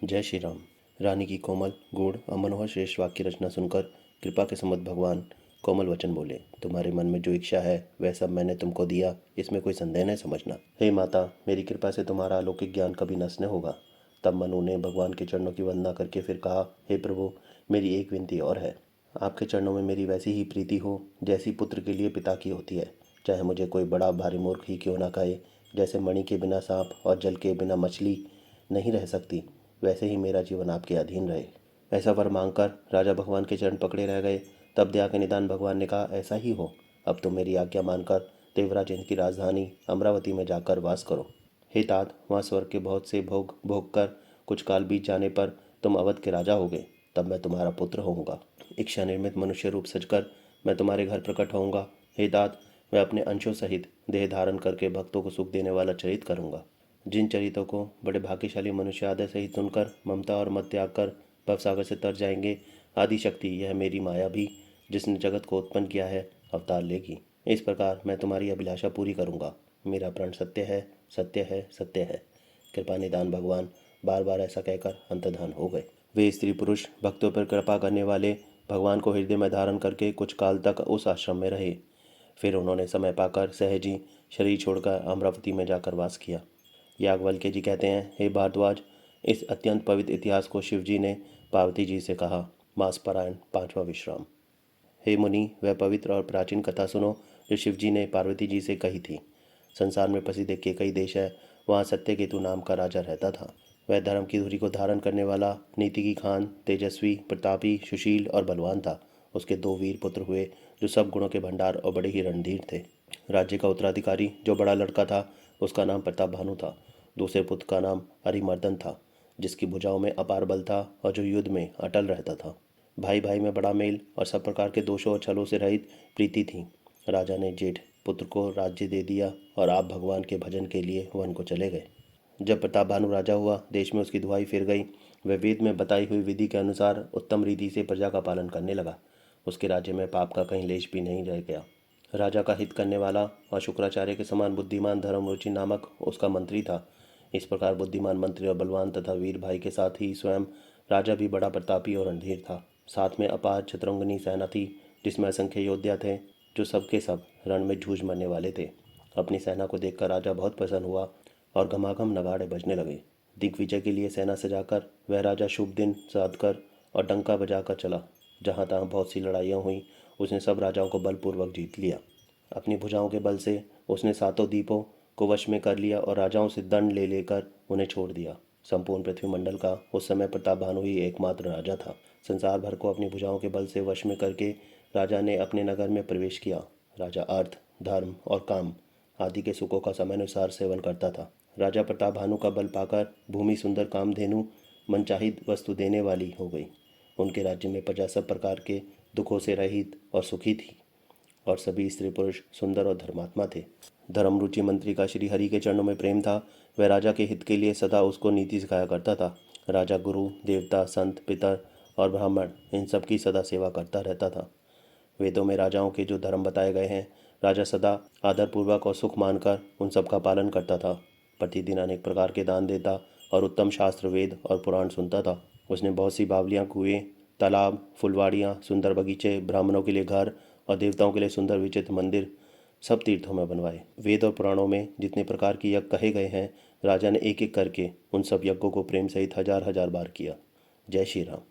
जय श्री राम। रानी की कोमल गूढ़ और मनोहर श्रेष्ठ वाक्य रचना सुनकर कृपा के समुद्र भगवान कोमल वचन बोले, तुम्हारे मन में जो इच्छा है वह सब मैंने तुमको दिया, इसमें कोई संदेह न समझना। हे माता, मेरी कृपा से तुम्हारा अलौकिक ज्ञान कभी नष्ट न होगा। तब मनु ने भगवान के चरणों की वंदना करके फिर कहा, हे प्रभु, मेरी एक विनती और है। आपके चरणों में मेरी वैसी ही प्रीति हो जैसी पुत्र के लिए पिता की होती है। चाहे मुझे कोई बड़ा भारी मूर्ख ही क्यों ना कहे, जैसे मणि के बिना सांप और जल के बिना मछली नहीं रह सकती, वैसे ही मेरा जीवन आपके अधीन रहे। ऐसा वर मांगकर राजा भगवान के चरण पकड़े रह गए। तब दया के निदान भगवान ने कहा, ऐसा ही हो। अब तो मेरी आज्ञा मानकर देवराज इंद्र की राजधानी अमरावती में जाकर वास करो। हे तात, वहाँ स्वर्ग के बहुत से भोग भोग कर कुछ काल बीत जाने पर तुम अवध के राजा होगे। तब मैं तुम्हारा पुत्र होऊंगा। इच्छा निर्मित मनुष्य रूप सजकर मैं तुम्हारे घर प्रकट होऊंगा। हे तात, मैं अपने अंशों सहित देह धारण करके भक्तों को सुख देने वाला चरित करूंगा। जिन चरितों को बड़े भाग्यशाली मनुष्य आदर सहित सुनकर ममता और मत त्याग कर भवसागर से तर जाएंगे, आदि शक्ति यह मेरी माया भी, जिसने जगत को उत्पन्न किया है, अवतार लेगी। इस प्रकार मैं तुम्हारी अभिलाषा पूरी करूंगा। मेरा प्रण सत्य है, सत्य है, सत्य है। कृपा निदान भगवान बार बार ऐसा कहकर अंतर्धान हो गए। वे स्त्री पुरुष भक्तों पर कृपा करने वाले भगवान को हृदय में धारण करके कुछ काल तक उस आश्रम में रहे। फिर उन्होंने समय पाकर सहज ही शरीर छोड़कर अमरावती में जाकर वास किया। याज्ञवल्क्य जी कहते हैं, हे भारद्वाज, इस अत्यंत पवित्र इतिहास को शिव जी ने पार्वती जी से कहा। मास पारायण, पांचवा विश्राम। हे मुनि, वह पवित्र और प्राचीन कथा सुनो जो शिव जी ने पार्वती जी से कही थी। संसार में प्रसिद्ध एक कई देश है, वहाँ सत्यकेतु नाम का राजा रहता था। वह धर्म की धुरी को धारण करने वाला, नीति की खान, तेजस्वी, प्रतापी, सुशील और बलवान था। उसके दो वीर पुत्र हुए जो सब गुणों के भंडार और बड़े ही रणधीर थे। राज्य का उत्तराधिकारी जो बड़ा लड़का था, उसका नाम प्रताप भानु था। दूसरे पुत्र का नाम अरिमर्दन था, जिसकी भुजाओं में अपार बल था और जो युद्ध में अटल रहता था। भाई भाई में बड़ा मेल और सब प्रकार के दोषों और छलों से रहित प्रीति थी। राजा ने जेठ पुत्र को राज्य दे दिया और आप भगवान के भजन के लिए वन को चले गए। जब प्रताप भानु राजा हुआ, देश में उसकी दुहाई फिर गई। वह वेद में बताई हुई विधि के अनुसार उत्तम रीति से प्रजा का पालन करने लगा। उसके राज्य में पाप का कहीं लेश भी नहीं रह गया। राजा का हित करने वाला और शुक्राचार्य के समान बुद्धिमान धर्मरुचि नामक उसका मंत्री था। इस प्रकार बुद्धिमान मंत्री और बलवान तथा वीर भाई के साथ ही स्वयं राजा भी बड़ा प्रतापी और रणधीर था। साथ में अपार चतुरंगनी सेना थी, जिसमें असंख्य योद्धा थे जो सबके सब रण में जूझ मरने वाले थे। अपनी सेना को देखकर राजा बहुत प्रसन्न हुआ और घमाघम नगाड़े बजने लगे। दिग्विजय के लिए सेना सजाकर वह राजा शुभ दिन साध कर और डंका बजाकर चला। जहाँ तहाँ बहुत सी लड़ाइयाँ हुई, उसने सब राजाओं को बलपूर्वक जीत लिया। अपनी भुजाओं के बल से उसने सातों द्वीपों को वश में कर लिया और राजाओं से दंड ले लेकर उन्हें छोड़ दिया। संपूर्ण पृथ्वी मंडल का उस समय प्रताप भानु ही एकमात्र राजा था। संसार भर को अपनी भुजाओं के बल से वश में करके राजा ने अपने नगर में प्रवेश किया। राजा अर्थ, धर्म और काम आदि के सुखों का समयानुसार सेवन करता था। राजा प्रताप भानु का बल पाकर भूमि सुंदर कामधेनु मनचाही वस्तु देने वाली हो गई। उनके राज्य में प्रजा सब प्रकार के दुखों से रहित और सुखी थी और सभी स्त्री पुरुष सुंदर और धर्मात्मा थे। धर्मरुचि मंत्री का श्री हरि के चरणों में प्रेम था। वह राजा के हित के लिए सदा उसको नीति सिखाया करता था। राजा गुरु, देवता, संत, पितर और ब्राह्मण इन सब की सदा सेवा करता रहता था। वेदों में राजाओं के जो धर्म बताए गए हैं, राजा सदा आदरपूर्वक और सुख मानकर उन सब का पालन करता था। प्रतिदिन अनेक प्रकार के दान देता और उत्तम शास्त्र, वेद और पुराण सुनता था। उसने बहुत सी बावलियाँ, कुएं, तालाब, फुलवाड़ियाँ, सुंदर बगीचे, ब्राह्मणों के लिए घर और देवताओं के लिए सुंदर विचित्र मंदिर सब तीर्थों में बनवाए। वेद और पुराणों में जितने प्रकार के यज्ञ कहे गए हैं, राजा ने एक एक करके उन सब यज्ञों को प्रेम सहित हजार हजार बार किया। जय श्री राम।